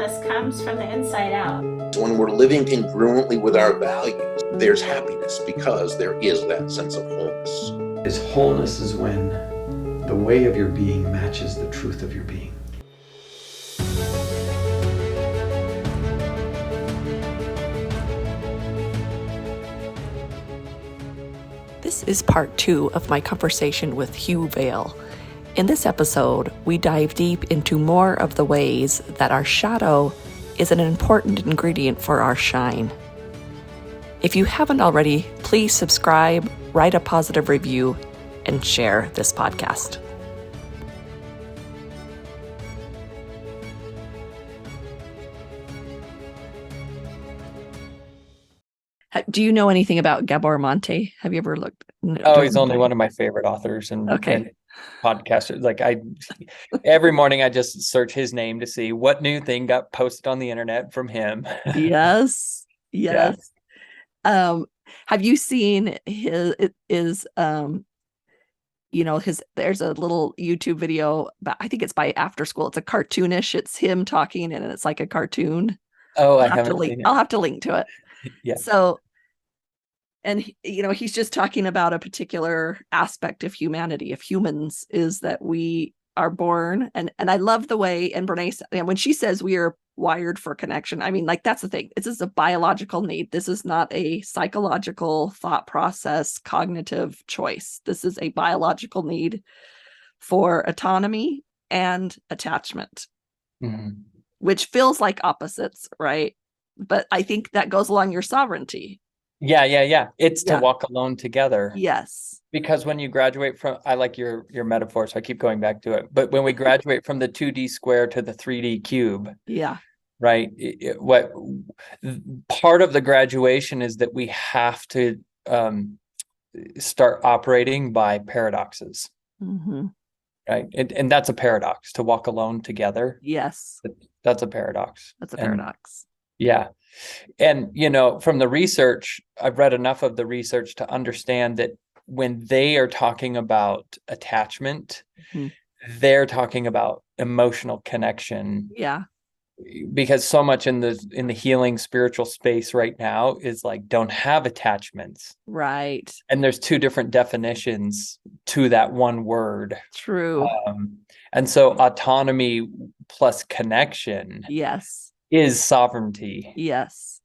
wholeness comes from the inside out. When we're living congruently with our values, there's happiness because there is that sense of wholeness. Wholeness is when the way of your being matches the truth of your being. This is part 2 of my conversation with Hugh Vail. In this episode, we dive deep into more of the ways that our shadow is an important ingredient for our shine. If you haven't already, please subscribe, write a positive review, and share this podcast. Do you know anything about Gabor Mate? Have you ever looked? Oh, he's only one of my favorite authors and podcasters. Like every morning I just search his name to see what new thing got posted on the internet from him. Yes. Yeah. Have you seen there's a little YouTube video, but I think it's by After School. It's a cartoonish. It's him talking and it's like a cartoon. Oh, I haven't seen it. I'll have to link to it. Yeah. So, and he's just talking about a particular aspect of humanity, of humans, is that we are born, and I love the way, and Brene, when she says we are wired for connection, I mean, like, that's the thing. This is a biological need. This is not a psychological thought process, cognitive choice. This is a biological need for autonomy and attachment, which feels like opposites, right? But I think that goes along your sovereignty. Yeah. It's to walk alone together. Yes. Because when you graduate from, I like your metaphor, so I keep going back to it. But when we graduate from the 2D square to the 3D cube, right? What part of the graduation is that we have to start operating by paradoxes, right? And that's a paradox, to walk alone together. Yes, that's a paradox. That's a paradox. Yeah. And, from the research, I've read enough of the research to understand that when they are talking about attachment, they're talking about emotional connection. Yeah. Because so much in the healing spiritual space right now is like, don't have attachments. Right. And there's two different definitions to that one word. True. And so autonomy plus connection. Yes. Is sovereignty. Yes.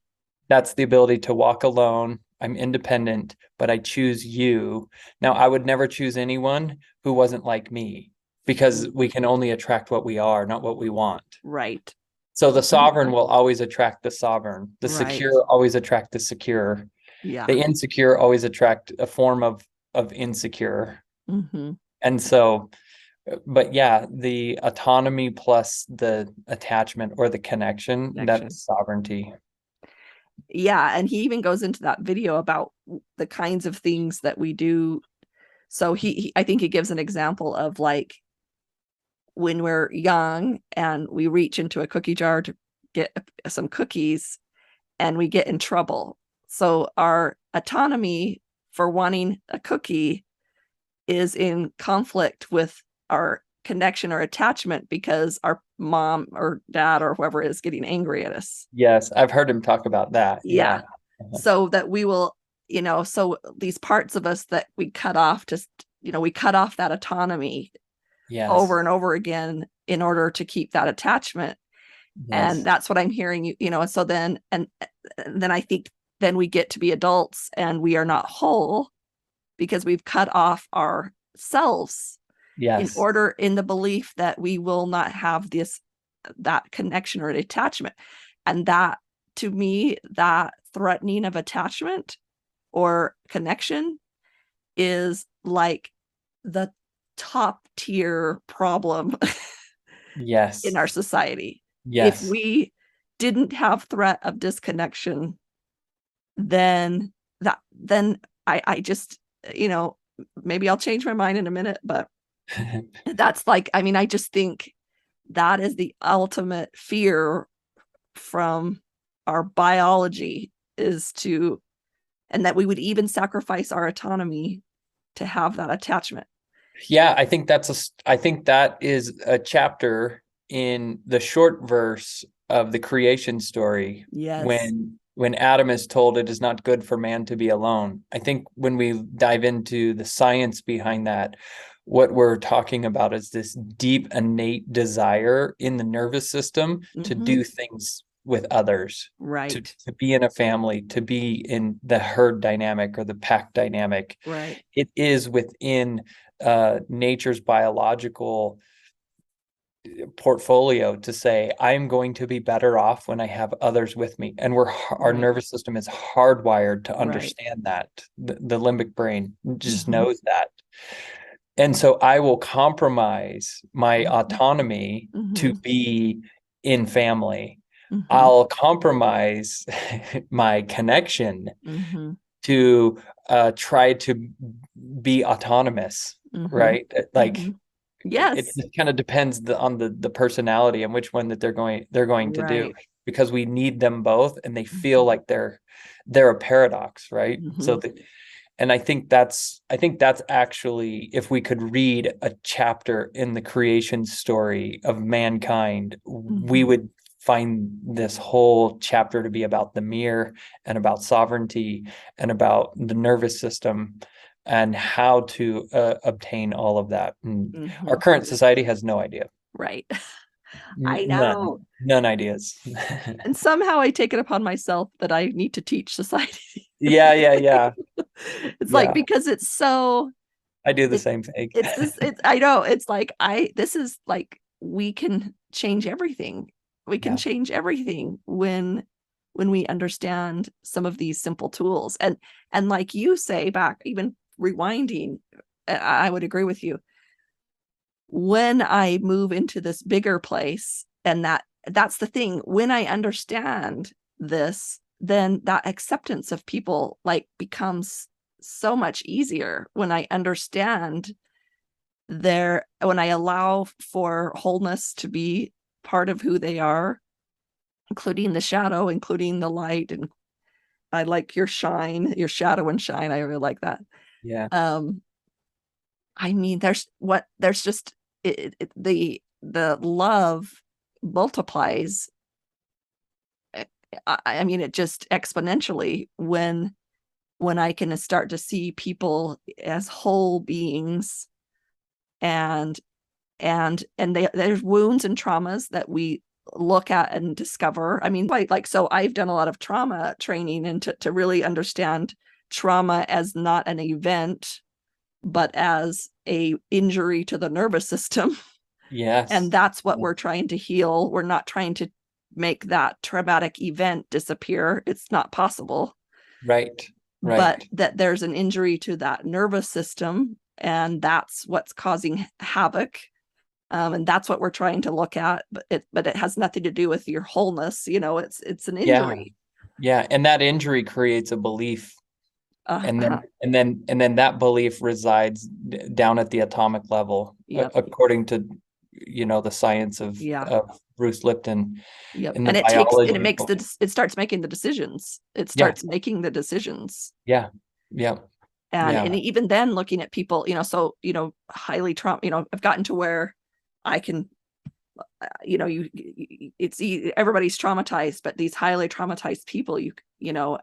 That's the ability to walk alone. I'm independent, but I choose you. Now, I would never choose anyone who wasn't like me, because we can only attract what we are, not what we want. Right. So the sovereign will always attract the sovereign. The secure always attract the secure. Yeah. The insecure always attract a form of insecure. And so, but yeah, the autonomy plus the attachment or the connection. That's sovereignty. Yeah. And he even goes into that video about the kinds of things that we do. So I think he gives an example of, like, when we're young and we reach into a cookie jar to get some cookies and we get in trouble. So our autonomy for wanting a cookie is in conflict with our connection or attachment, because our mom or dad or whoever is getting angry at us. Yes, I've heard him talk about that. Yeah. So that we will, so these parts of us that we cut off, we cut off that autonomy over and over again in order to keep that attachment. And that's what I'm hearing so then, and then I think then we get to be adults and we are not whole because we've cut off ourselves. Yes. In the belief that we will not have that connection or attachment. And that, to me, that threatening of attachment or connection is like the top tier problem in our society. If we didn't have threat of disconnection, then I just, maybe I'll change my mind in a minute, but that's like, I just think that is the ultimate fear from our biology, and that we would even sacrifice our autonomy to have that attachment. Yeah, I think that is a chapter in the short verse of the creation story, Yes. when Adam is told it is not good for man to be alone. I think when we dive into the science behind that, what we're talking about is this deep innate desire in the nervous system to do things with others, right, to be in a family, to be in the herd dynamic or the pack dynamic. right. It is within nature's biological portfolio to say, I'm going to be better off when I have others with me. And our nervous system is hardwired to understand that. The limbic brain just knows that. And so I will compromise my autonomy to be in family. I'll compromise my connection to try to be autonomous, right? Like yes, it just kind of depends on the personality and which one that they're going to do, because we need them both and they feel like they're a paradox, right? So and I think that's actually, if we could read a chapter in the creation story of mankind, we would find this whole chapter to be about the mirror and about sovereignty and about the nervous system and how to obtain all of that. And our current society has no idea. Right. I know. None ideas. And somehow I take it upon myself that I need to teach society. Yeah. It's like, because it's so. I do the same thing. I know. It's like, this is like, we can change everything. We can change everything when we understand some of these simple tools. And like you say, back, even rewinding, I would agree with you. When I move into this bigger place, and that's the thing, when I understand this, then that acceptance of people like becomes so much easier when I understand when I allow for wholeness to be part of who they are, including the shadow, including the light. And I like your shine, your shadow and shine. I really like that. Yeah. I mean, there's just the love multiplies. I mean, it just exponentially when I can start to see people as whole beings, and there's wounds and traumas that we look at and discover. I mean, so I've done a lot of trauma training, and to really understand trauma as not an event, but as a injury to the nervous system. Yes. And that's what we're trying to heal. We're not trying to make that traumatic event disappear. It's not possible. Right. But that there's an injury to that nervous system, and that's what's causing havoc. And that's what we're trying to look at. But it has nothing to do with your wholeness. It's an injury. Yeah. And that injury creates a belief. And then that belief resides down at the atomic level, according to the science of Bruce Lipton. And it starts making the decisions. It starts making the decisions. Yeah. And even then, looking at people, highly trauma. I've gotten to where I can, everybody's traumatized, but these highly traumatized people,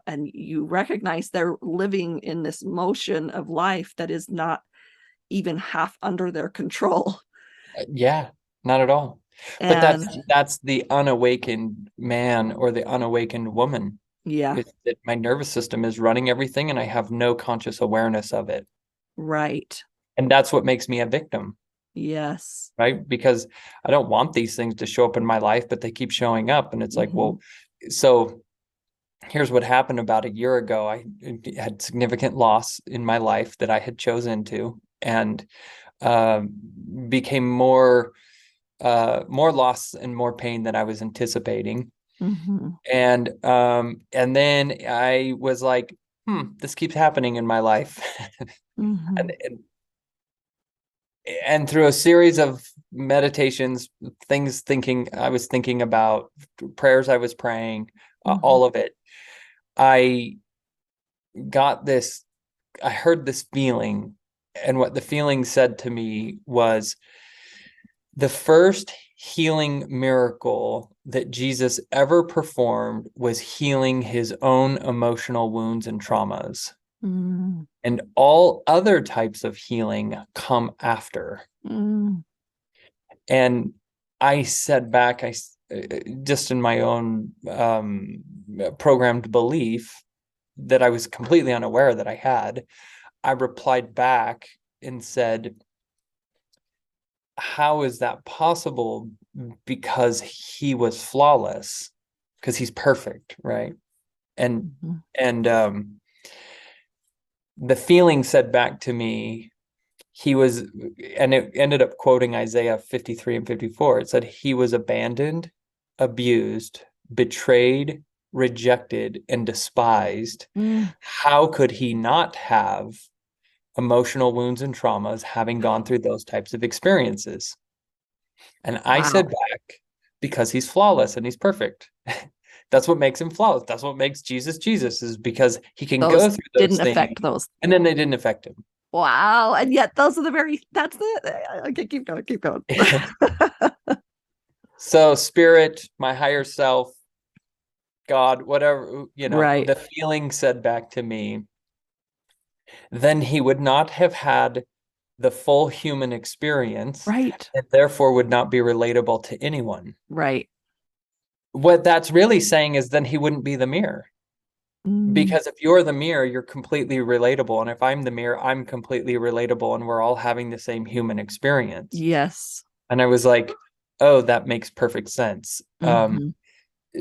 and you recognize they're living in this motion of life that is not even half under their control. Yeah, not at all. But that's the unawakened man or the unawakened woman. Yeah. It's that my nervous system is running everything and I have no conscious awareness of it. Right. And that's what makes me a victim. Yes. Right. Because I don't want these things to show up in my life, but they keep showing up. And it's like, well, so here's what happened about a year ago. I had significant loss in my life that I had chosen to, and became more loss and more pain than I was anticipating. And then I was like, this keeps happening in my life. And through a series of meditations, I was thinking about, prayers I was praying, all of it, I heard this feeling. And what the feeling said to me was, the first healing miracle that Jesus ever performed was healing his own emotional wounds and traumas. Mm. And all other types of healing come after. Mm. And I said back, just in my own programmed belief that I was completely unaware that I had, I replied back and said, how is that possible? Because he was flawless, because he's perfect, right? And the feeling said back to me, he was, and it ended up quoting Isaiah 53 and 54. It said he was abandoned, abused, betrayed, rejected, and despised. How could he not have emotional wounds and traumas, having gone through those types of experiences? And I said back, because he's flawless and he's perfect. That's what makes him flawless. That's what makes Jesus Jesus, is because he can go through those didn't things, affect those. and then they didn't affect him. Wow. And yet those are that's the, okay, keep going. So spirit, my higher self, God, whatever, Right. the feeling said back to me, then he would not have had the full human experience, right, and therefore would not be relatable to anyone. Right. What that's really saying is then he wouldn't be the mirror. Because if you're the mirror, you're completely relatable. And if I'm the mirror, I'm completely relatable, and we're all having the same human experience. Yes. And I was like, oh, that makes perfect sense.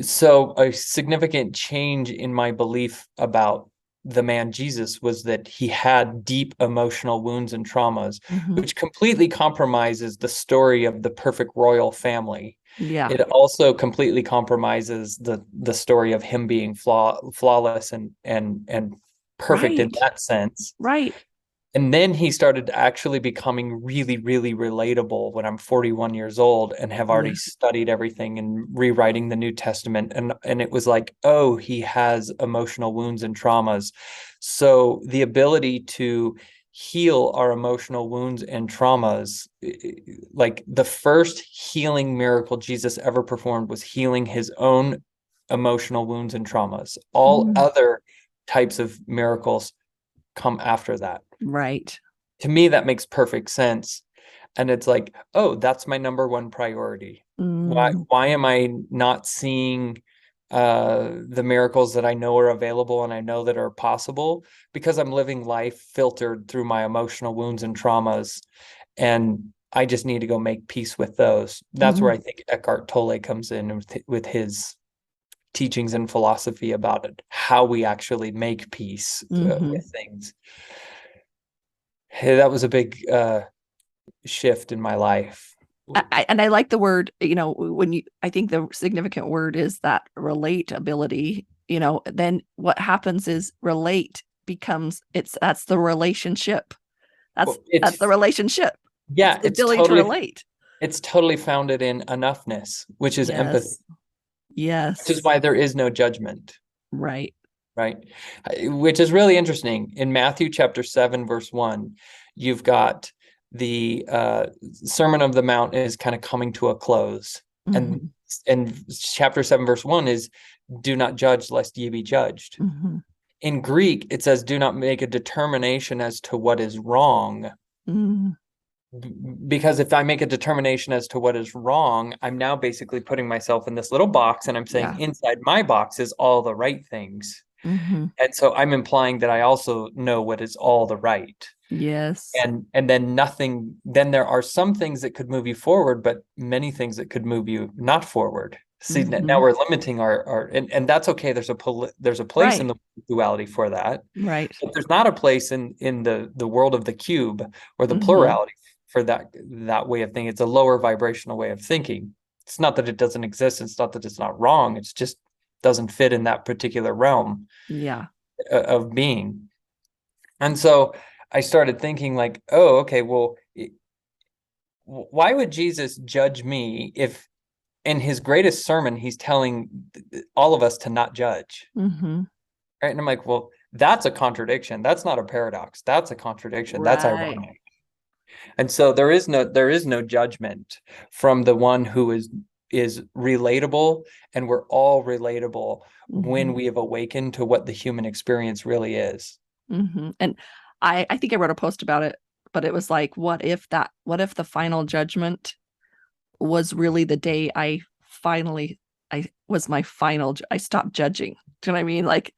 So a significant change in my belief about the man Jesus was that he had deep emotional wounds and traumas, which completely compromises the story of the perfect royal family. Yeah. It also completely compromises the story of him being flawless and perfect in that sense. Right. And then he started actually becoming really, really relatable when I'm 41 years old and have already studied everything and rewriting the New Testament. And it was like, oh, he has emotional wounds and traumas. So the ability to heal our emotional wounds and traumas, like the first healing miracle Jesus ever performed was healing his own emotional wounds and traumas. All other types of miracles come after that. Right. To me, that makes perfect sense. And it's like, oh, that's my number one priority. Why am I not seeing the miracles that I know are available and I know that are possible? Because I'm living life filtered through my emotional wounds and traumas, and I just need to go make peace with those. That's where I think Eckhart Tolle comes in with his teachings and philosophy about it, how we actually make peace with things. Hey, that was a big shift in my life. And I like the word, I think the significant word is that relatability, then what happens is relate becomes that's the relationship. That's the relationship. Yeah. It's the ability to relate. It's totally founded in enoughness, which is empathy. Yes. Which is why there is no judgment. Right. Right. Which is really interesting. In Matthew chapter 7, verse 1, you've got the Sermon of the Mount is kind of coming to a close. And chapter 7, verse 1 is, do not judge lest ye be judged. In Greek, it says, do not make a determination as to what is wrong. Because if I make a determination as to what is wrong, I'm now basically putting myself in this little box, and I'm saying inside my box is all the right things. And so I'm implying that I also know what is all the right. Yes. And then then there are some things that could move you forward, but many things that could move you not forward. See, now we're limiting our and that's okay. There's a place in the duality for that. Right. But there's not a place in the world of the cube or the plurality for that way of thinking. It's a lower vibrational way of thinking. It's not that it doesn't exist. It's not that it's not wrong. It's just doesn't fit in that particular realm of being. And so I started thinking like, oh, okay, well, why would Jesus judge me if in his greatest sermon, he's telling all of us to not judge? Right. And I'm like, well, that's a contradiction. That's not a paradox. That's a contradiction. That's ironic. And so there is no judgment from the one who is relatable, and we're all relatable when we have awakened to what the human experience really is. And I think I wrote a post about it, but it was like, what if the final judgment was really the day I stopped judging. Do you know what I mean? Like,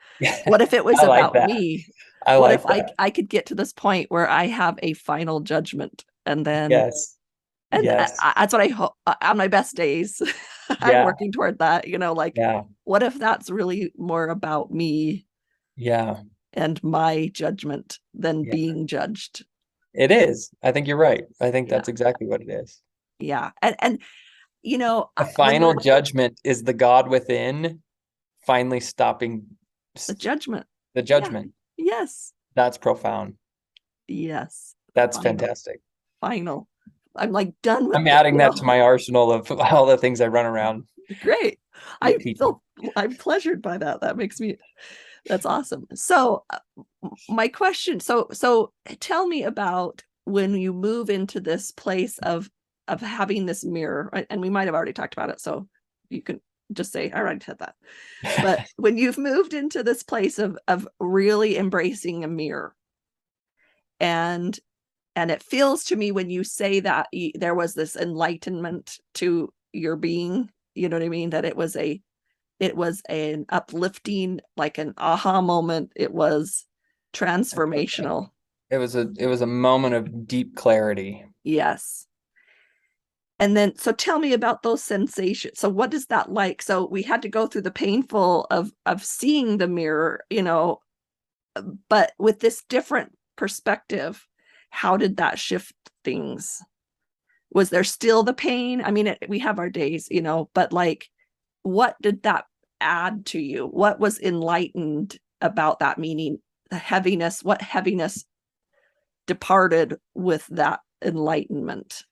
what if it was about me? What if I could get to this point where I have a final judgment, and then yes. That's what I hope on my best days. I'm working toward that, like, what if that's really more about me and my judgment than being judged? It is. I think you're right. I think that's exactly what it is. Yeah. And the final judgment is the God within finally stopping the judgment. Yeah. Yes. That's profound. Yes. That's fantastic. Final. I'm like done with I'm adding that to my arsenal of all the things I run around. Great. I'm pleasured by that. That's awesome. So my question, so tell me about when you move into this place of having this mirror, right? And we might have already talked about it, so you can just say, I already said that. But when you've moved into this place of really embracing a mirror, and it feels to me when you say that there was this enlightenment to your being, you know what I mean? That it was an uplifting, like an aha moment. It was transformational. It was a moment of deep clarity. Yes. And then, so tell me about those sensations. So what is that like? So we had to go through the painful of seeing the mirror, but with this different perspective, how did that shift things? Was there still the pain? I mean, we have our days, but like, what did that add to you? What was enlightened about that? Meaning the heaviness, what heaviness departed with that enlightenment?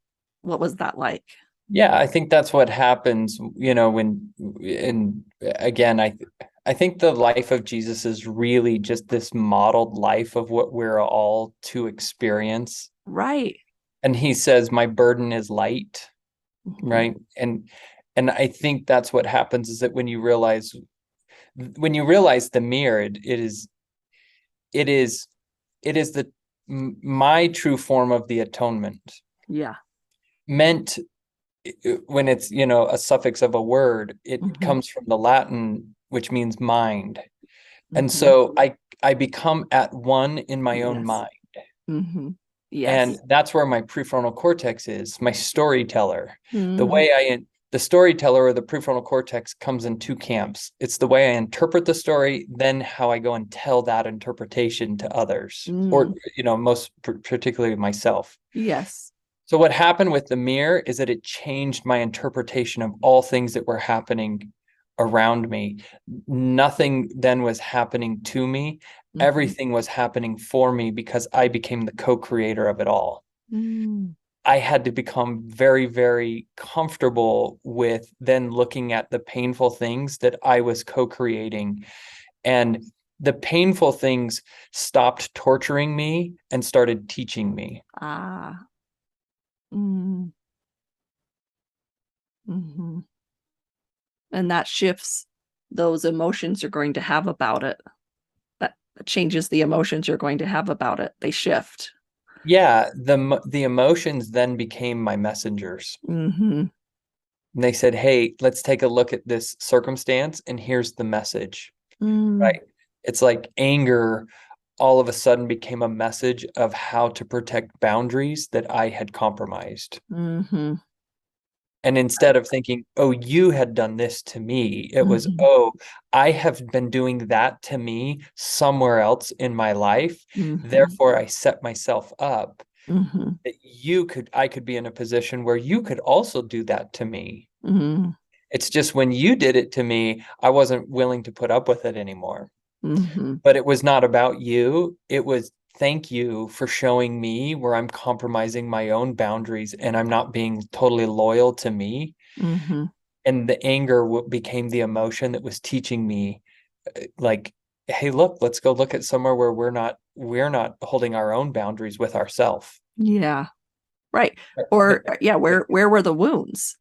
What was that like? Yeah, I think that's what happens, and again, I think the life of Jesus is really just this modeled life of what we're all to experience. Right. And he says, my burden is light. Right. And I think that's what happens, is that when you realize the mirror, it is my true form of the atonement. Yeah. Meant, when it's, a suffix of a word, it comes from the Latin, which means mind. And so I become at one in my own mind. Yes. And that's where my prefrontal cortex is, my storyteller. The storyteller, or the prefrontal cortex, comes in two camps. It's the way I interpret the story, then how I go and tell that interpretation to others, or, most particularly myself. Yes. So what happened with the mirror is that it changed my interpretation of all things that were happening around me. Nothing then was happening to me. Everything was happening for me, because I became the co-creator of it all. I had to become very, very comfortable with then looking at the painful things that I was co-creating. And the painful things stopped torturing me and started teaching me. And that shifts those emotions you're going to have about it. That changes the emotions you're going to have about it. They shift. Yeah, the emotions then became my messengers. And they said, hey, let's take a look at this circumstance, and here's the message. Right? It's like anger all of a sudden became a message of how to protect boundaries that I had compromised. And instead of thinking, oh, you had done this to me, it was, oh, I have been doing that to me somewhere else in my life. Therefore, I set myself up that I could be in a position where you could also do that to me. It's just when you did it to me, I wasn't willing to put up with it anymore. But it was not about you. It was, thank you for showing me where I'm compromising my own boundaries and I'm not being totally loyal to me. And the anger became the emotion that was teaching me, like, hey, look, let's go look at somewhere where we're not holding our own boundaries with ourselves. Yeah. Right. Or where were the wounds?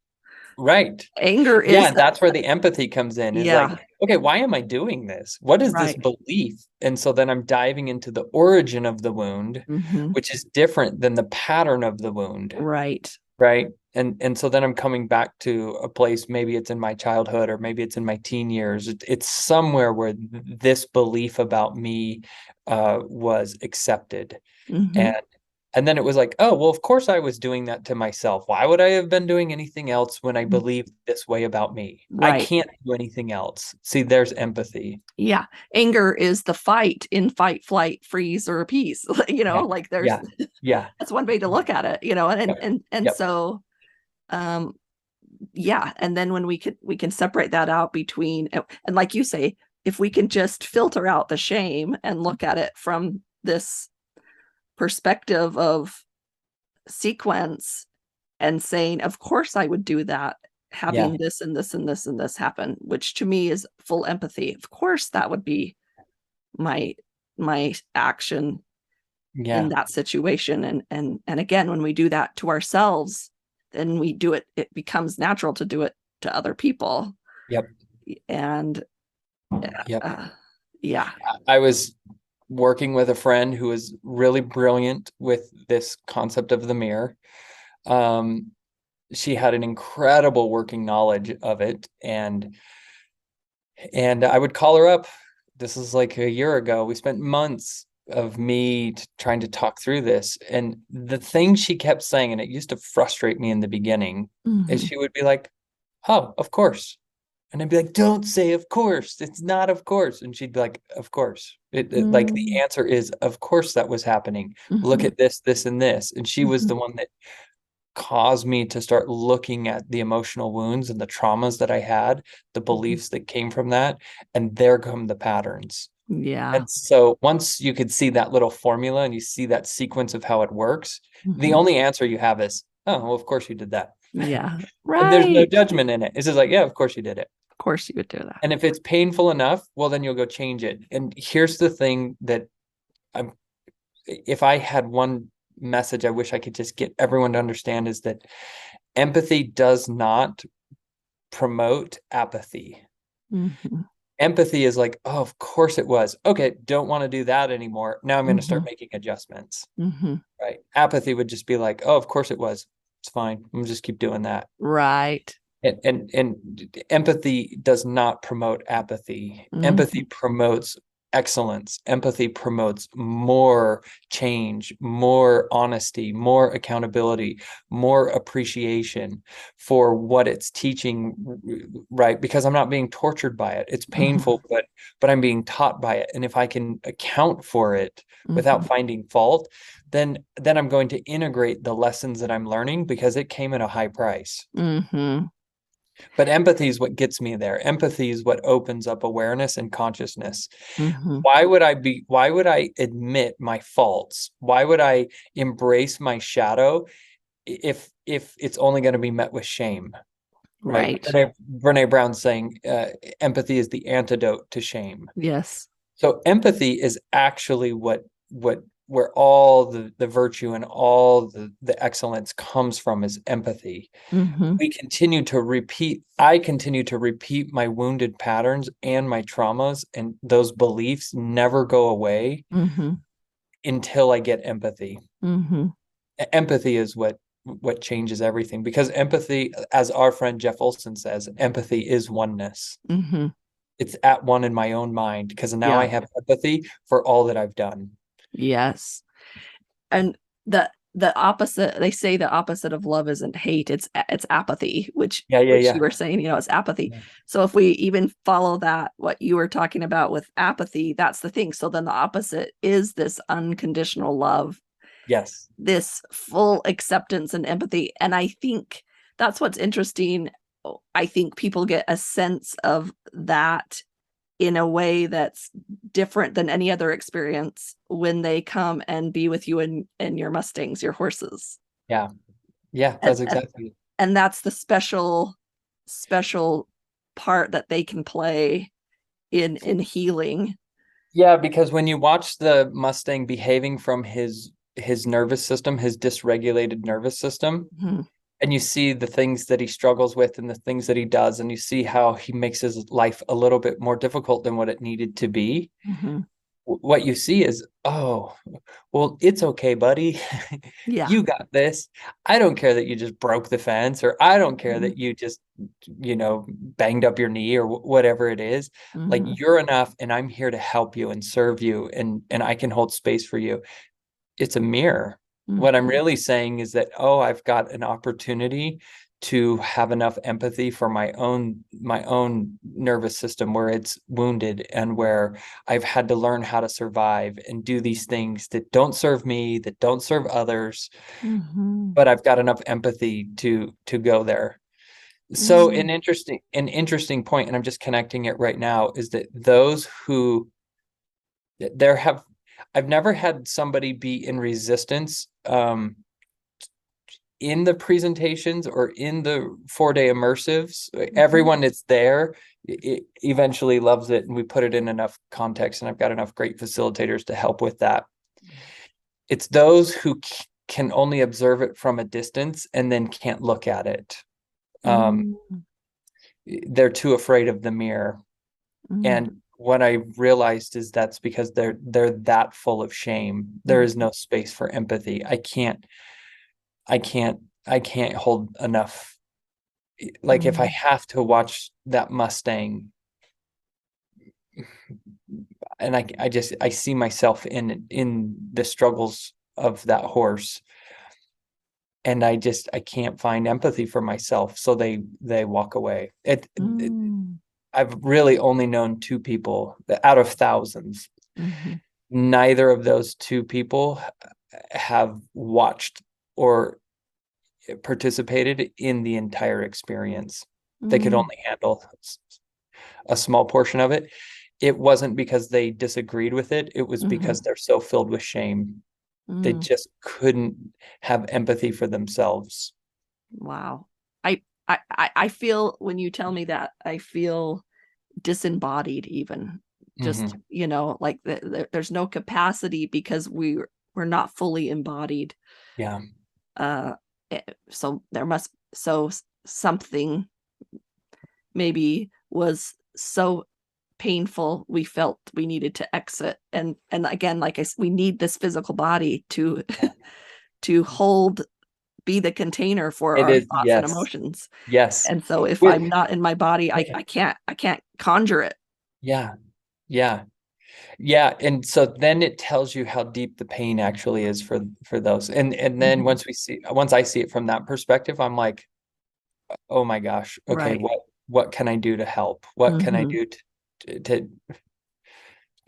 Right. Anger is Yeah, that's where the empathy comes in. Is Yeah. like, okay, why am I doing this? What is this Right. belief? And so then I'm diving into the origin of the wound, Mhm. which is different than the pattern of the wound. Right. Right. And so then I'm coming back to a place, maybe it's in my childhood or maybe it's in my teen years. It's somewhere where this belief about me was accepted. Mhm. And then it was like, oh, well, of course I was doing that to myself. Why would I have been doing anything else when I believed this way about me? I Right. can't do anything else. See, there's empathy. Yeah. Anger is the fight, flight, freeze, or appease. Yeah. Like there's Yeah. that's one way to look at it, and Yep. so yeah, and then when we can separate that out between, and like you say, if we can just filter out the shame and look at it from this perspective of sequence and saying, of course I would do that, having this and this and this and this happen, which to me is full empathy. Of course that would be my action in that situation. And again, when we do that to ourselves, then it becomes natural to do it to other people. Yep. And yeah. I was working with a friend who was really brilliant with this concept of the mirror. She had an incredible working knowledge of it. And I would call her up. This is like a year ago. We spent months of me trying to talk through this. And the thing she kept saying, and it used to frustrate me in the beginning, is she would be like, oh, of course. And I'd be like, don't say of course. It's not of course. And she'd be like, of course. Like the answer is, of course that was happening. Look at this, this, and this. And she was the one that caused me to start looking at the emotional wounds and the traumas that I had, the beliefs that came from that. And there come the patterns. Yeah. And so once you could see that little formula and you see that sequence of how it works, the only answer you have is, oh, well, of course you did that. Yeah. Right. And there's no judgment in it. It's just like, yeah, of course you did it. Of course you would do that. And if it's painful enough, well, then you'll go change it. And here's the thing that if I had one message I wish I could just get everyone to understand is that empathy does not promote apathy. Empathy is like, oh, of course it was. Okay, don't want to do that anymore. Now I'm going to start making adjustments. Right. Apathy would just be like, oh, of course it was. It's fine. I'm just keep doing that. Right. And empathy does not promote apathy. Empathy promotes excellence. Empathy promotes more change, more honesty, more accountability, more appreciation for what it's teaching, right? Because I'm not being tortured by it. It's painful, but I'm being taught by it. And if I can account for it without finding fault, then I'm going to integrate the lessons that I'm learning because it came at a high price. But empathy is what gets me there. Empathy is what opens up awareness and consciousness. Why would I admit my faults? Why would I embrace my shadow if it's only going to be met with shame? Right. Brene Brown's saying empathy is the antidote to shame. Yes. So empathy is actually where all the virtue and all the excellence comes from is empathy. I continue to repeat my wounded patterns and my traumas, and those beliefs never go away until I get empathy. Empathy is what changes everything, because empathy, as our friend Jeff Olson says, empathy is oneness. It's at one in my own mind because now I have empathy for all that I've done. Yes. And the opposite, they say the opposite of love isn't hate, it's apathy, which you were saying, it's apathy. So if we even follow that, what you were talking about with apathy, that's the thing. So then the opposite is this unconditional love. Yes. This full acceptance and empathy. And I think that's what's interesting. I think people get a sense of that in a way that's different than any other experience when they come and be with you and your Mustangs, your horses. Yeah. Yeah, that's exactly. And that's the special part that they can play in healing. Yeah, because when you watch the Mustang behaving from his his nervous system, his dysregulated nervous system. Mm-hmm. And you see the things that he struggles with and the things that he does, and you see how he makes his life a little bit more difficult than what it needed to be. Mm-hmm. What you see is, oh, well, it's okay, buddy. Yeah. You got this. I don't care that you just broke the fence, or I don't care Mm-hmm. that you just, banged up your knee or whatever it is. Mm-hmm. Like, you're enough, and I'm here to help you and serve you, and I can hold space for you. It's a mirror. Mm-hmm. What I'm really saying is that, oh, I've got an opportunity to have enough empathy for my own nervous system where it's wounded, and where I've had to learn how to survive and do these things that don't serve me, that don't serve others. Mm-hmm. But I've got enough empathy to go there. So an interesting point, and I'm just connecting it right now, is that those who I've never had somebody be in resistance in the presentations or in the 4-day immersives. Everyone that's there eventually loves it, and we put it in enough context, and I've got enough great facilitators to help with that. It's those who can only observe it from a distance and then can't look at it. They're too afraid of the mirror. And what I realized is that's because they're that full of shame. There is no space for empathy. I can't hold enough. Like, if I have to watch that Mustang, and I see myself in the struggles of that horse, and I can't find empathy for myself. So they walk away. I've really only known 2 people out of thousands. Neither of those 2 people have watched or participated in the entire experience. They could only handle a small portion of it. It wasn't because they disagreed with it. It was because they're so filled with shame. They just couldn't have empathy for themselves. Wow. I feel, when you tell me that, I feel disembodied, even just, like there's no capacity because we're not fully embodied. Yeah. So something maybe was so painful we felt we needed to exit, and again, like we need this physical body to be the container for our thoughts and emotions. Yes. And so if I'm not in my body, I can't conjure it. Yeah. And so then it tells you how deep the pain actually is for those. And then once I see it from that perspective, I'm like, oh my gosh, okay, right. what can I do to help? What can I do to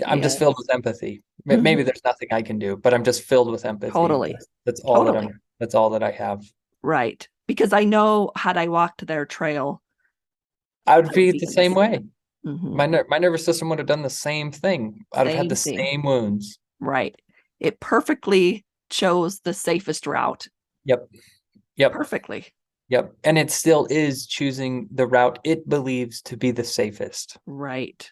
I'm just filled with empathy. Maybe there's nothing I can do, but I'm just filled with empathy. Totally. That's all that I have. Right. Because I know, had I walked their trail, I would be the same way. My nervous system would have done the same thing. I'd have had the same wounds. Right. It perfectly chose the safest route. Yep. Perfectly. Yep. And it still is choosing the route it believes to be the safest. Right.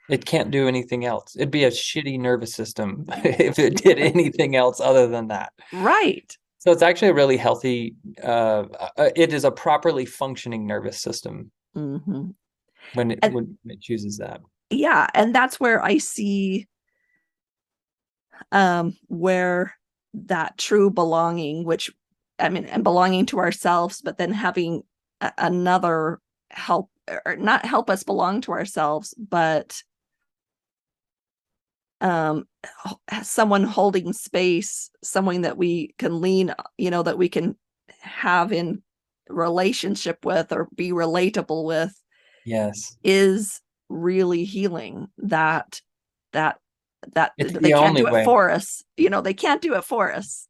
It can't do anything else. It'd be a shitty nervous system if it did anything else other than that. Right. So it's actually a really healthy, it is a properly functioning nervous system when it chooses that. Yeah. And that's where I see where that true belonging, which, I mean, and belonging to ourselves, but then having another help, or not help us belong to ourselves, but someone holding space, someone that we can lean, that we can have in relationship with or be relatable with. Yes. Is really healing. That it's they can't do way. It for us. They can't do it for us.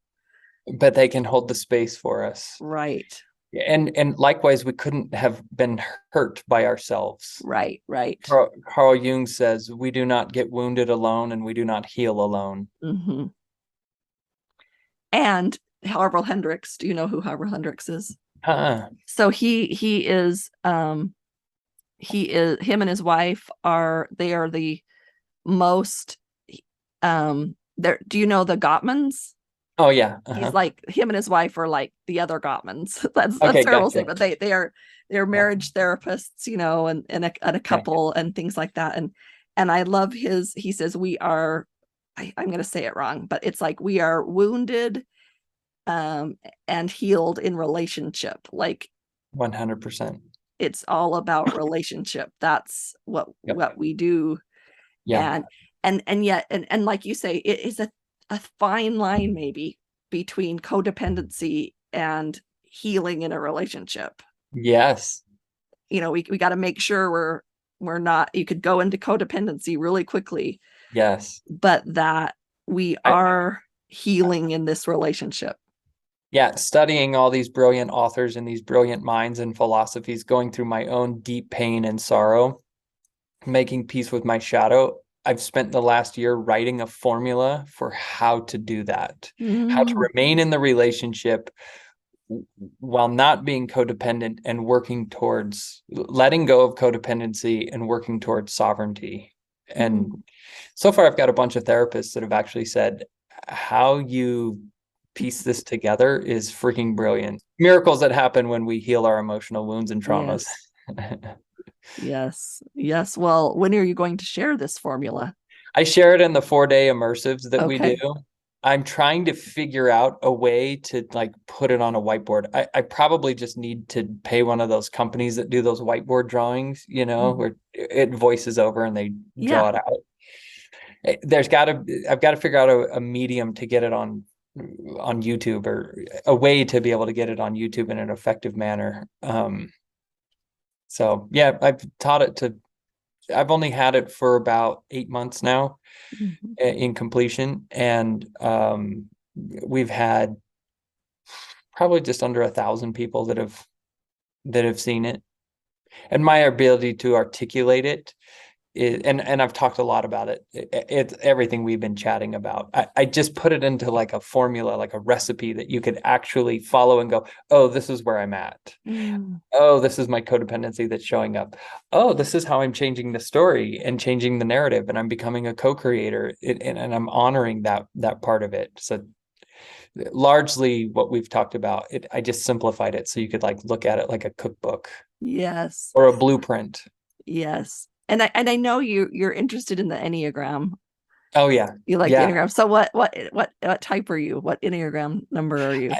But they can hold the space for us. Right. And likewise, we couldn't have been hurt by ourselves. Right. Carl Jung says, we do not get wounded alone, and we do not heal alone. And Harville Hendrix, do you know who Harville Hendrix is? So he is him and his wife are the most do you know the Gottmans? Oh yeah. He's like, him and his wife are like the other Gottmans. That's Okay, terrible to say, gotcha. but they're marriage therapists, you know, and a couple and things like that. And I love he says we are, I'm going to say it wrong, but it's like we are wounded and healed in relationship. Like 100%. it's all about relationship. That's what we do. Yeah. And yet, and like you say, it is a fine line maybe between codependency and healing in a relationship. Yes. You know, we got to make sure we're not, you could go into codependency really quickly. Yes. But that we are healing in this relationship. Yeah, studying all these brilliant authors and these brilliant minds and philosophies, going through my own deep pain and sorrow, making peace with my shadow. I've spent the last year writing a formula for how to do that, how to remain in the relationship while not being codependent and working towards letting go of codependency and working towards sovereignty. And so far, I've got a bunch of therapists that have actually said how you piece this together is freaking brilliant. Miracles that happen when we heal our emotional wounds and traumas. Yes. Well, when are you going to share this formula? I share it in the 4-day immersives that we do. I'm trying to figure out a way to like put it on a whiteboard. I probably just need to pay one of those companies that do those whiteboard drawings, you know, where it voices over and they draw it out. I've got to figure out a medium to get it on YouTube, or a way to be able to get it on YouTube in an effective manner. So yeah, I've only had it for about 8 months now in completion. And we've had probably just under 1,000 people that have seen it. And my ability to articulate it and I've talked a lot about it. It's everything we've been chatting about. I just put it into like a formula, like a recipe that you could actually follow and go, oh, this is where I'm at. Oh, this is my codependency that's showing up. Oh, this is how I'm changing the story and changing the narrative, and I'm becoming a co-creator, and I'm honoring that part of it. So largely what we've talked about, I just simplified it so you could like look at it like a cookbook. Yes. Or a blueprint. Yes. And I know you're interested in the Enneagram. Oh yeah. You like the Enneagram. So what type are you? What Enneagram number are you?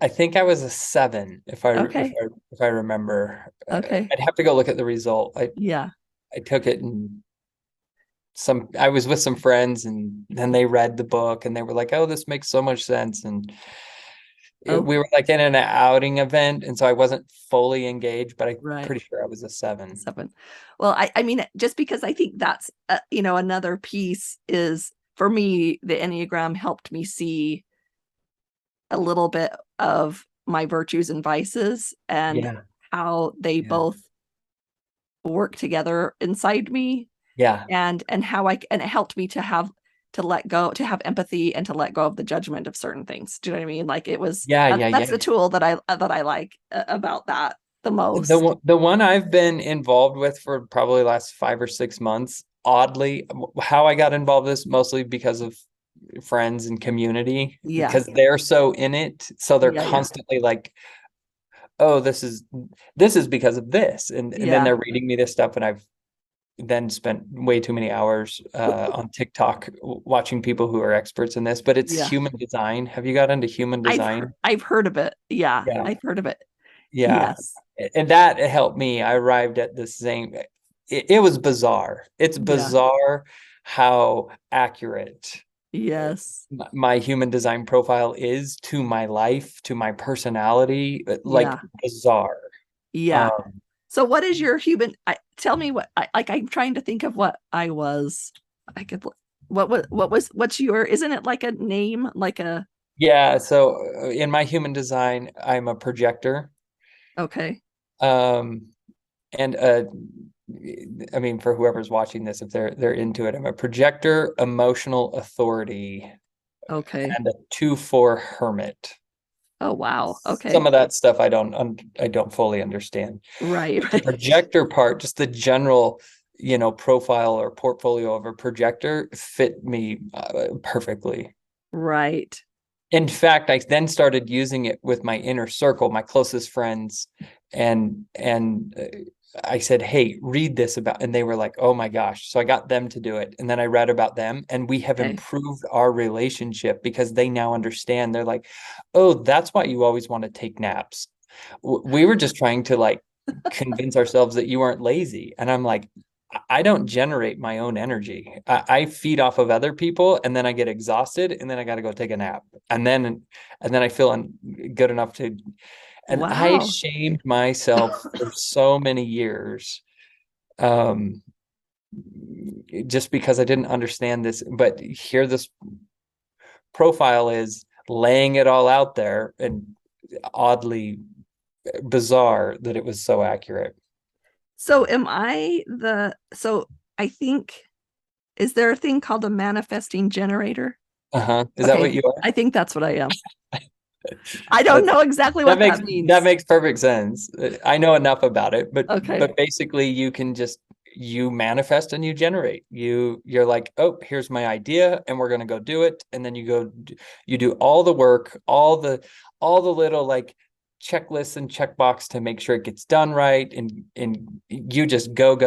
I think I was a 7 if I remember. Okay. I'd have to go look at the result. I took it, and I was with some friends, and then they read the book and they were like, oh, this makes so much sense. And we were like in an outing event, and so I wasn't fully engaged, but I'm pretty sure I was a 7. Well, I mean, just because I think that's another piece is, for me, the Enneagram helped me see a little bit of my virtues and vices and how they both work together inside me. And how and it helped me to let go, to have empathy, and to let go of the judgment of certain things. Do you know what I mean? Like it was, that's the tool that I like about that the most. The one I've been involved with for probably the last 5 or 6 months, oddly, how I got involved with this mostly because of friends and community, because they're so in it. So they're constantly like, oh, this is because of this. And then they're reading me this stuff, and I've then spent way too many hours on TikTok watching people who are experts in this. But it's human design. Have you got into human design? I've heard of it. I've heard of it. Yes. And that helped me. I arrived at the same. It was bizarre. It's bizarre how accurate my human design profile is to my life, to my personality. Like bizarre. So what is your human? Tell me what I'm trying to think of what I was. I could. What's your? Isn't it like a name? Like a. Yeah. So in my human design, I'm a projector. Okay. And I mean, for whoever's watching this, if they're into it, I'm a projector, emotional authority. Okay. And a 2/4 hermit. Oh wow. Okay. Some of that stuff I don't fully understand. Right. The projector part, just the general, profile or portfolio of a projector fit me perfectly. Right. In fact, I then started using it with my inner circle, my closest friends, and I said, "Hey, read this about," and they were like, "Oh my gosh!" So I got them to do it, and then I read about them, and we have improved our relationship because they now understand. They're like, "Oh, that's why you always want to take naps. We were just trying to like convince ourselves that you weren't lazy," and I'm like, I don't generate my own energy. I feed off of other people, and then I get exhausted, and then I got to go take a nap, and then I feel good enough to. And I Wow. shamed myself for so many years, just because I didn't understand this. But here, this profile is laying it all out there, and oddly bizarre that it was so accurate. So I think, is there a thing called a manifesting generator? Is that what you are? I think that's what I am. I don't know exactly what that means. That makes perfect sense. I know enough about it, but Okay. but basically you manifest and you generate. You're like, oh, here's my idea, and we're gonna go do it, and then you do all the work, all the little like checklists and checkbox to make sure it gets done right, and you just go.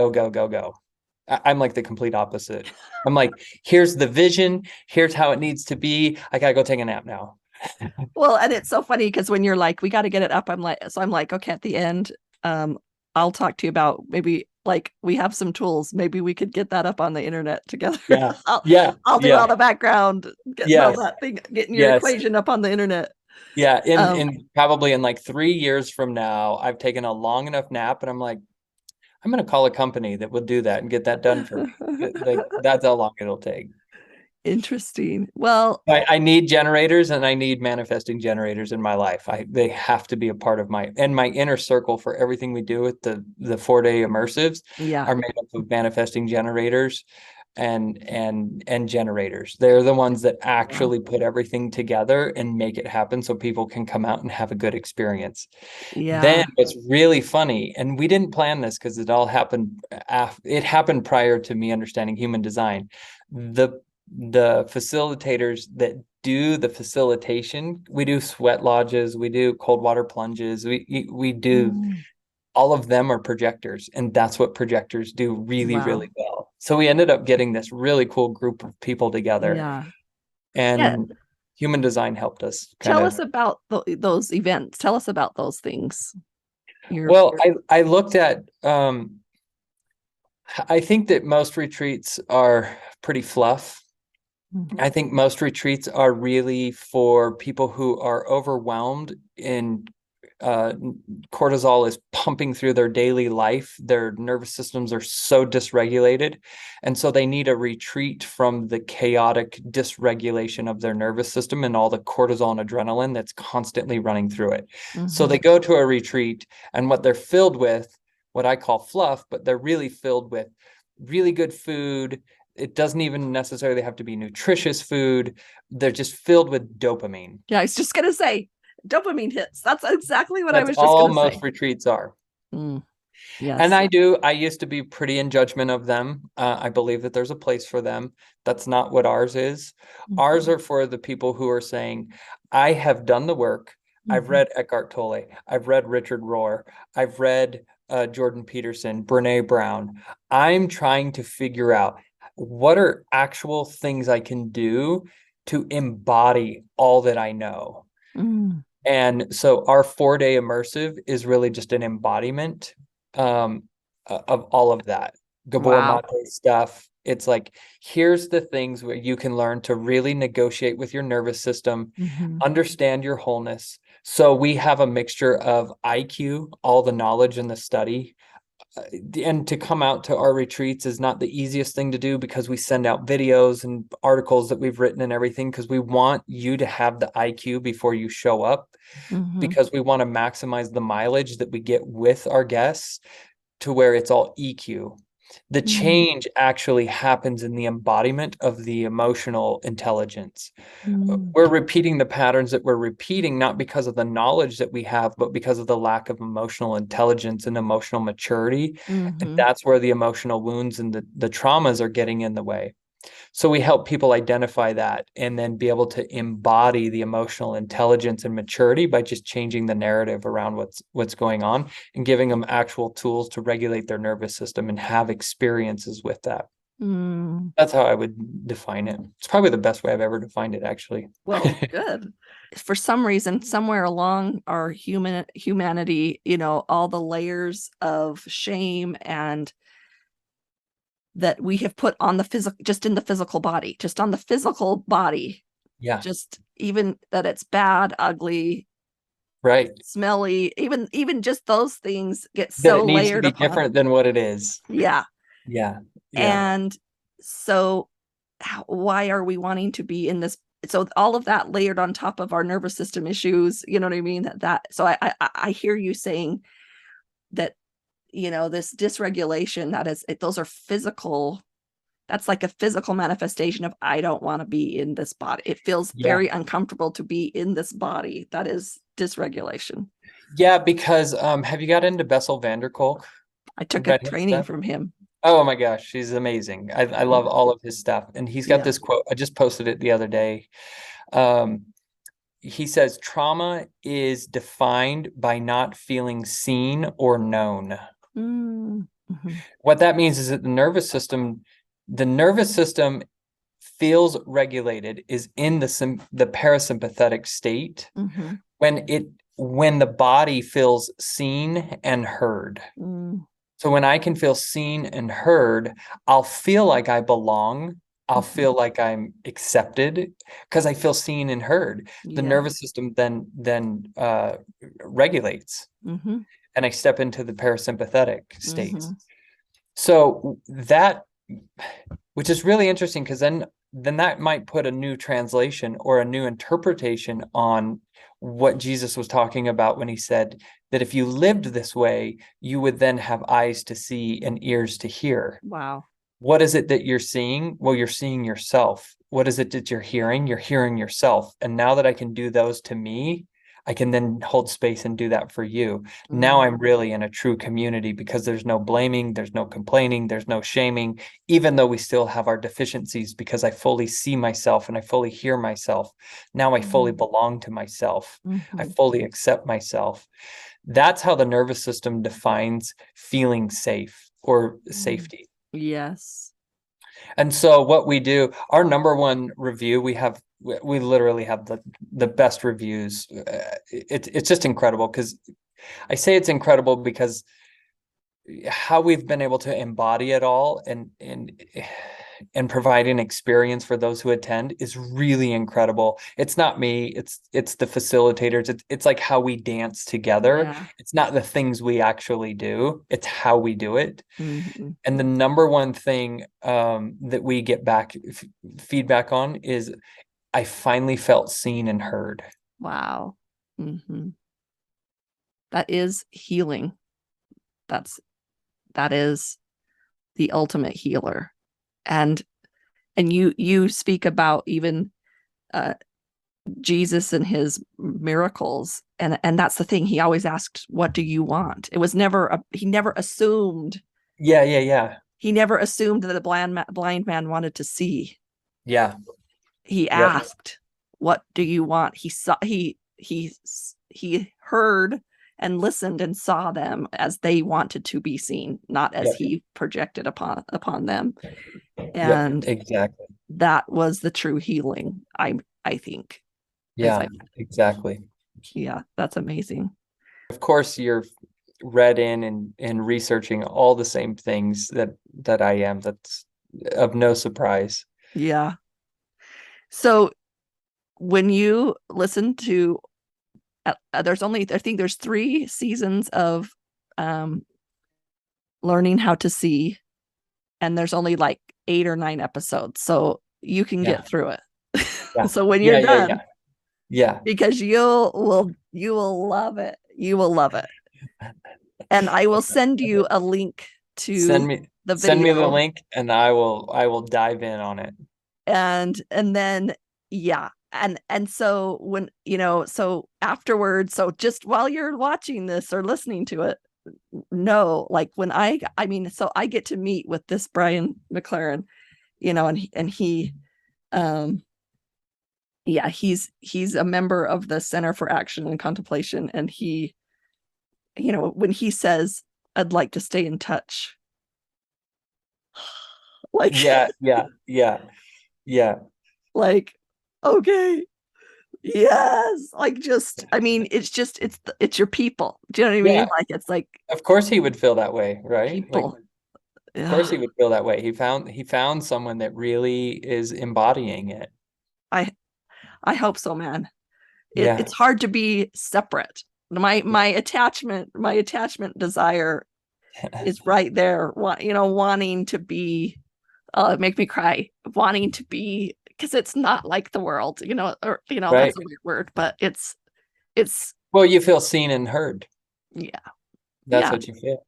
I'm like the complete opposite. I'm like, here's the vision, here's how it needs to be. I gotta go take a nap now. Well, and it's so funny because when you're like, we got to get it up, I'm like, okay, at the end, I'll talk to you about maybe like we have some tools. Maybe we could get that up on the internet together. Yeah. I'll do all the background, getting all that thing, getting your equation up on the internet. Yeah. In probably in like 3 years from now, I've taken a long enough nap, and I'm like, I'm going to call a company that will do that and get that done for me. Like, that's how long it'll take. Interesting. Well, I need generators, and I need manifesting generators in my life. They have to be a part of my inner circle for everything we do with the 4-day immersives. Are made up of manifesting generators and generators. They're the ones that actually put everything together and make it happen so people can come out and have a good experience. Then what's really funny, and we didn't plan this because it all happened it happened prior to me understanding human design. The facilitators that do the facilitation, we do sweat lodges, we do cold water plunges, we do all of them are projectors, and that's what projectors do really well. So we ended up getting this really cool group of people together, and human design helped us. Tell us about those events. Tell us about those things. I looked at I think that most retreats are pretty fluff. I think most retreats are really for people who are overwhelmed, and cortisol is pumping through their daily life. Their nervous systems are so dysregulated. And so they need a retreat from the chaotic dysregulation of their nervous system and all the cortisol and adrenaline that's constantly running through it. So they go to a retreat, and what they're filled with, what I call fluff, but they're really filled with really good food. It doesn't even necessarily have to be nutritious food. They're just filled with dopamine. Yeah, I was just going to say dopamine hits. That's exactly what I was just going to say. That's all most retreats are. Yes. And I used to be pretty in judgment of them. I believe that there's a place for them. That's not what ours is. Ours are for the people who are saying, I have done the work. I've read Eckhart Tolle. I've read Richard Rohr. I've read Jordan Peterson, Brene Brown. I'm trying to figure out what are actual things I can do to embody all that I know. And so our 4-day immersive is really just an embodiment of all of that. Gabor Mate stuff. It's like, here's the things where you can learn to really negotiate with your nervous system, understand your wholeness. So we have a mixture of IQ, all the knowledge and the study. And to come out to our retreats is not the easiest thing to do, because we send out videos and articles that we've written and everything, because we want you to have the IQ before you show up, because we want to maximize the mileage that we get with our guests to where it's all EQ. The change actually happens in the embodiment of the emotional intelligence. We're repeating the patterns that we're repeating, not because of the knowledge that we have, but because of the lack of emotional intelligence and emotional maturity. And that's where the emotional wounds and the traumas are getting in the way. So we help people identify that and then be able to embody the emotional intelligence and maturity by just changing the narrative around what's going on and giving them actual tools to regulate their nervous system and have experiences with that. That's how I would define it. It's probably the best way I've ever defined it, actually. Well, good. For some reason, somewhere along our humanity, all the layers of shame and that we have put on the physical, just in the physical body, just on the physical body. Yeah. Just even that it's bad, ugly, right, smelly, even just those things get that so it needs to layered be upon. different than what it is. Yeah. Yeah. And so why are we wanting to be in this? So all of that layered on top of our nervous system issues, you know what I mean? So I hear you saying that, this dysregulation, those are physical, that's like a physical manifestation of, I don't want to be in this body. It feels very uncomfortable to be in this body. That is dysregulation. Yeah, because have you got into Bessel van der Kolk? I took a training from him. Oh my gosh, he's amazing. I love all of his stuff. And he's got this quote, I just posted it the other day. He says, trauma is defined by not feeling seen or known. What that means is that the nervous system feels regulated, is in the parasympathetic state when the body feels seen and heard. So when I can feel seen and heard, I'll feel like I belong. I'll feel like I'm accepted because I feel seen and heard. The nervous system then regulates, and I step into the parasympathetic states. So that, which is really interesting, because then that might put a new translation or a new interpretation on what Jesus was talking about when he said that if you lived this way, you would then have eyes to see and ears to hear. Wow. What is it that you're seeing? Well, you're seeing yourself. What is it that you're hearing? You're hearing yourself. And now that I can do those to me, I can then hold space and do that for you. Now I'm really in a true community, because there's no blaming, there's no complaining, there's no shaming, even though we still have our deficiencies, because I fully see myself and I fully hear myself. Now I fully belong to myself. I fully accept myself. That's how the nervous system defines feeling safe or safety. Yes. And so what we do, our number one review, we literally have the best reviews. It's just incredible, because I say it's incredible because how we've been able to embody it all and provide an experience for those who attend is really incredible. It's not me, it's the facilitators. It's like how we dance together. It's not the things we actually do, it's how we do it. And the number one thing that we get back feedback on is, I finally felt seen and heard. Wow. That is healing. That is the ultimate healer. And you speak about even Jesus and his miracles, and that's the thing. He always asked, "What do you want?" It was never he never assumed. Yeah. He never assumed that the blind man wanted to see. Yeah. He asked, "What do you want?" He saw. He heard and listened and saw them as they wanted to be seen, not as he projected upon them. And exactly, that was the true healing, I think. Exactly. Yeah, that's amazing. Of course, you're read in and researching all the same things that I am. That's of no surprise. Yeah. So when you listen to I think there's 3 seasons of learning how to see, and there's only like 8 or 9 episodes, so you can get through it. So when you're done, because you will love it. You will love it. And I will send you a link to send me the video. Link, and I will dive in on it. And then and so when so afterwards, so just while you're watching this or listening to it, like when I mean, so I get to meet with this Brian McLaren, and he yeah, he's a member of the Center for Action and Contemplation, and he, when he says, I'd like to stay in touch, like, yeah, like, okay, yes, like, it's your people. Do you know what I mean? Yeah. Like, it's like, of course he would feel that way, right? people. Of course he would feel that way. He found someone that really is embodying it. I hope so, man. Yeah. It's hard to be separate. My attachment desire is right there. Wanting to be, make me cry. Wanting to be, because it's not like the world, or Right. That's a weird word, but it's Well, you feel seen and heard. yeah. That's Yeah. what you feel.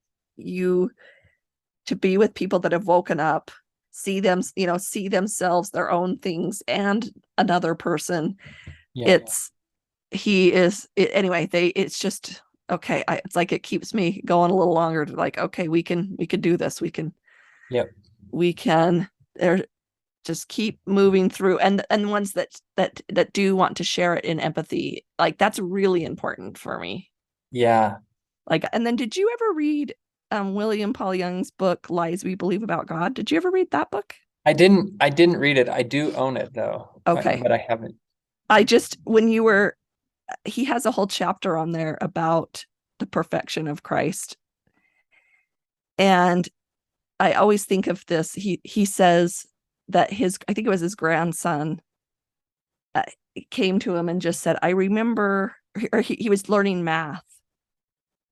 To be with people that have woken up, see them, see themselves, their own things, and another person. Yeah. It's just okay. It's like it keeps me going a little longer to like, okay, we can do this. Yep. We can just keep moving through, and ones that do want to share it in empathy, like that's really important for me. Yeah. Like, and then did you ever read William Paul Young's book, Lies We Believe About God? Did you ever read that book? I didn't read it. I do own it though. Okay. But I haven't. He has a whole chapter on there about the perfection of Christ. And I always think of this. He says that I think it was his grandson came to him and just said, I remember, or he was learning math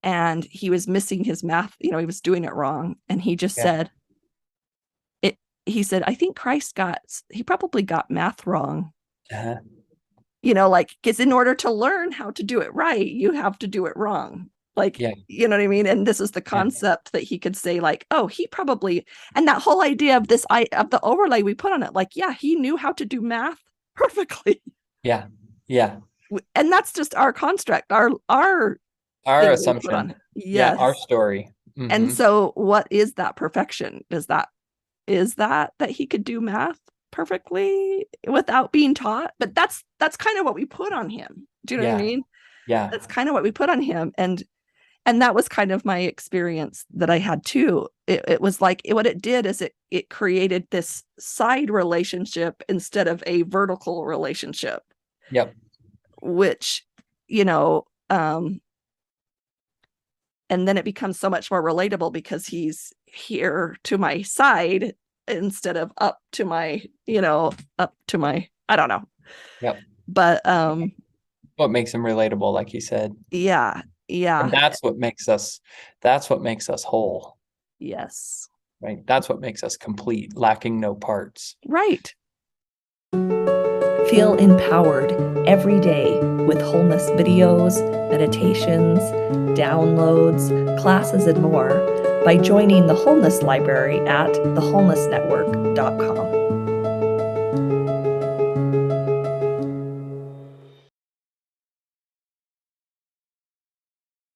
and he was missing his math. He was doing it wrong. And he just said, he said, I think Christ he probably got math wrong. Uh-huh. Because in order to learn how to do it right, you have to do it wrong. Like, you know what I mean? And this is the concept that he could say, like, oh, he probably, and that whole idea of of the overlay we put on it, like, yeah, he knew how to do math perfectly. Yeah. Yeah. And that's just our construct, our assumption. Yes. Yeah, our story. Mm-hmm. And so what is that perfection? Is that he could do math perfectly without being taught? But that's kind of what we put on him. Do you know what I mean? Yeah. That's kind of what we put on him. And that was kind of my experience that I had too. It was like, what it did is it created this side relationship instead of a vertical relationship. Yep. Which, and then it becomes so much more relatable because he's here to my side instead of up to my, I don't know. Yep. But what makes him relatable, like you said. Yeah. And that's what makes us whole. Yes. Right. That's what makes us complete, lacking no parts. Right. Feel empowered every day with wholeness videos, meditations, downloads, classes, and more by joining the Wholeness Library at thewholenessnetwork.com.